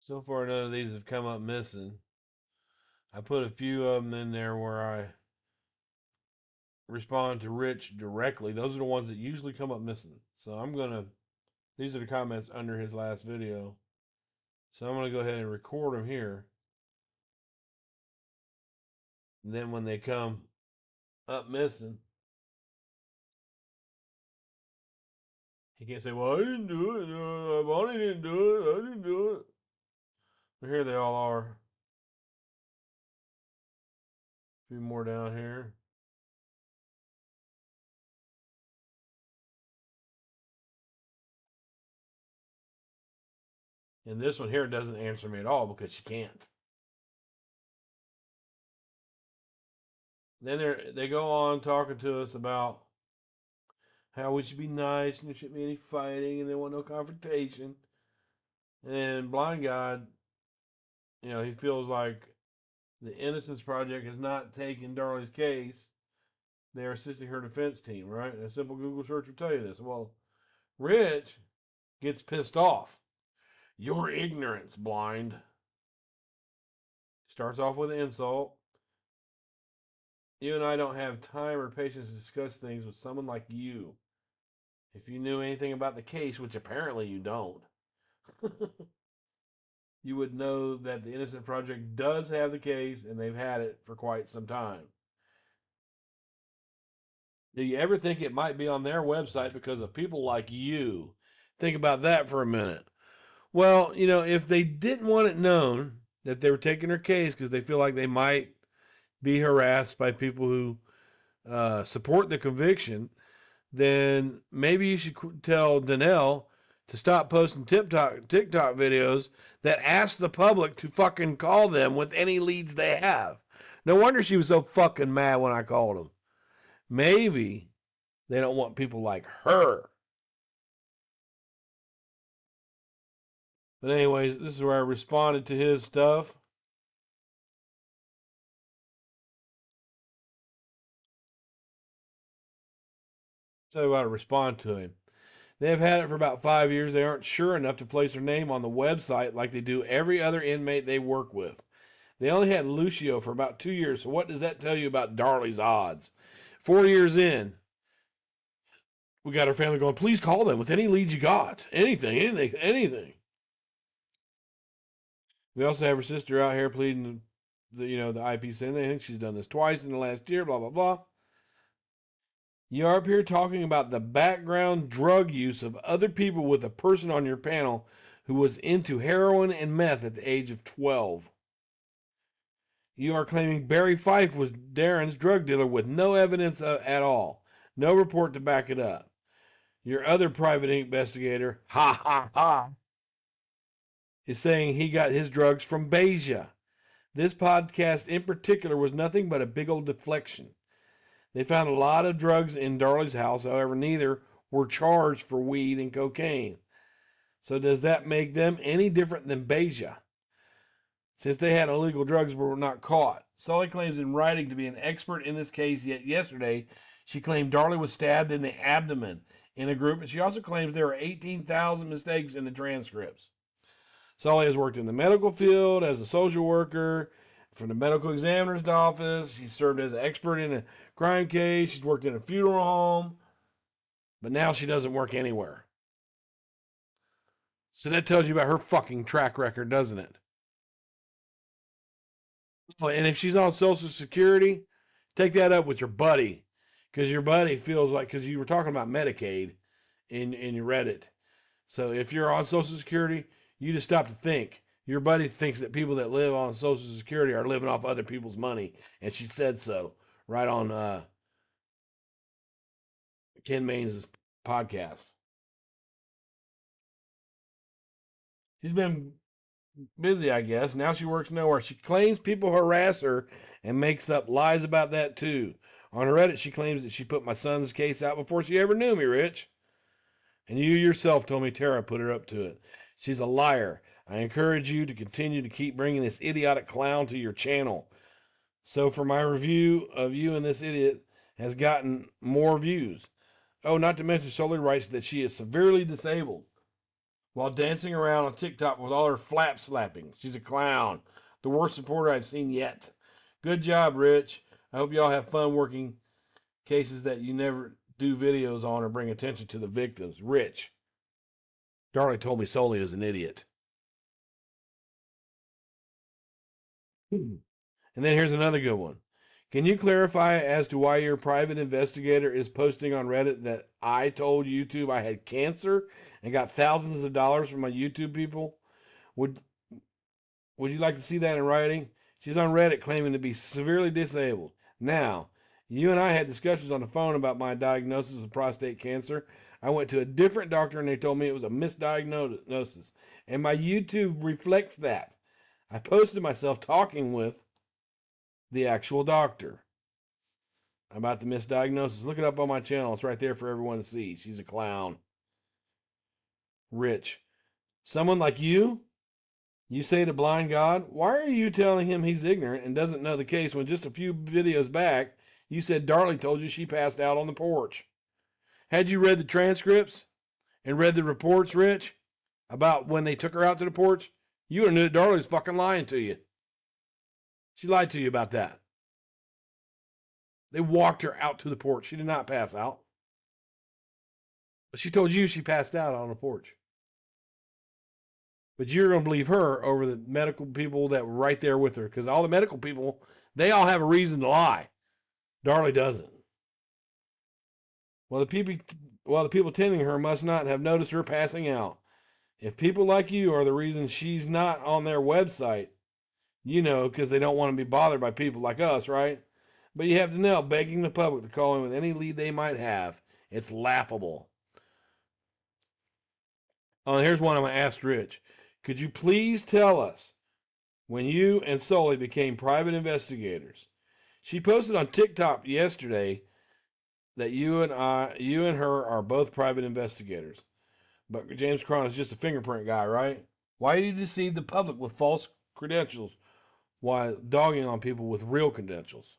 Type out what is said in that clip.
So far, none of these have come up missing. I put a few of them in there where I respond to Rich directly. Those are the ones that usually come up missing. So these are the comments under his last video. So I'm gonna go ahead and record them here. And then when they come up missing, he can't say, "Well, I didn't do it. Bonnie didn't do it. I didn't do it." But here they all are. A few more down here. And this one here doesn't answer me at all because she can't. Then they go on talking to us about how we should be nice and there shouldn't be any fighting and they want no confrontation. And Blind God, he feels like the Innocence Project has not taken Darlie's case. They're assisting her defense team, right? And a simple Google search will tell you this. Well, Rich gets pissed off. Your ignorance, Blind. Starts off with an insult. You and I don't have time or patience to discuss things with someone like you. If you knew anything about the case, which apparently you don't, you would know that the Innocent Project does have the case and they've had it for quite some time. Do you ever think it might be on their website because of people like you? Think about that for a minute. Well, if they didn't want it known that they were taking her case because they feel like they might be harassed by people who support the conviction, then maybe you should tell Danelle to stop posting TikTok videos that ask the public to fucking call them with any leads they have. No wonder she was so fucking mad when I called them. Maybe they don't want people like her. But anyways, this is where I responded to his stuff. Tell you how to respond to him. They've had it for about 5 years. They aren't sure enough to place their name on the website like they do every other inmate they work with. They only had Lucio for about 2 years, so what does that tell you about Darlie's odds? 4 years in, we got our family going, please call them with any leads you got. Anything. We also have her sister out here pleading the IP saying they think she's done this twice in the last year, blah, blah, blah. You're up here talking about the background drug use of other people with a person on your panel who was into heroin and meth at the age of 12. You are claiming Barry Fife was Darren's drug dealer with no evidence at all. No report to back it up. Your other private investigator, ha ha ha, is saying he got his drugs from Beja. This podcast in particular was nothing but a big old deflection. They found a lot of drugs in Darlie's house, however, neither were charged for weed and cocaine. So does that make them any different than Beja? Since they had illegal drugs but were not caught. Sully claims in writing to be an expert in this case, yet yesterday she claimed Darlie was stabbed in the abdomen in a group, and she also claims there are 18,000 mistakes in the transcripts. Sully has worked in the medical field as a social worker, from the medical examiner's office. He served as an expert in a crime case. She's worked in a funeral home. But now she doesn't work anywhere. So that tells you about her fucking track record, doesn't it? And if she's on Social Security, take that up with your buddy. Because your buddy feels like, because you were talking about Medicaid in your Reddit. So if you're on Social Security, you just stop to think. Your buddy thinks that people that live on Social Security are living off other people's money, and she said so right on Ken Main's podcast. She's been busy, I guess. Now she works nowhere. She claims people harass her and makes up lies about that too. On her Reddit, she claims that she put my son's case out before she ever knew me, Rich. And you yourself told me Tara put her up to it. She's a liar. I encourage you to continue to keep bringing this idiotic clown to your channel. So for my review of you and this idiot has gotten more views. Oh, not to mention Sully writes that she is severely disabled. while dancing around on TikTok with all her flap slapping. She's a clown. The worst supporter I've seen yet. Good job, Rich. I hope y'all have fun working cases that you never do videos on or bring attention to the victims. Rich. Darlie told me Soli is an idiot. And then here's another good one. Can you clarify as to why your private investigator is posting on Reddit that I told YouTube I had cancer and got thousands of dollars from my YouTube people? Would Would you like to see that in writing? She's on Reddit claiming to be severely disabled. Now, you and I had discussions on the phone about my diagnosis of prostate cancer. I went to a different doctor and they told me it was a misdiagnosis. And my YouTube reflects that. I posted myself talking with the actual doctor about the misdiagnosis. Look it up on my channel. It's right there for everyone to see. She's a clown. Rich. Someone like you say to blind God, why are you telling him he's ignorant and doesn't know the case when just a few videos back you said Darlie told you she passed out on the porch? Had you read the transcripts and read the reports, Rich, about when they took her out to the porch, you would have knew that Darlie was fucking lying to you. She lied to you about that. They walked her out to the porch. She did not pass out. But she told you she passed out on the porch. But you're going to believe her over the medical people that were right there with her. Because all the medical people, they all have a reason to lie. Darlie doesn't. Well, the people tending her must not have noticed her passing out. If people like you are the reason she's not on their website, you know, because they don't want to be bothered by people like us, right? But you have to know, begging the public to call in with any lead they might have, it's laughable. Oh, and here's one I'm going to ask Rich. Could you please tell us when you and Soli became private investigators? She posted on TikTok yesterday that you and her are both private investigators. But James Cron is just a fingerprint guy, right? Why do you deceive the public with false credentials while dogging on people with real credentials?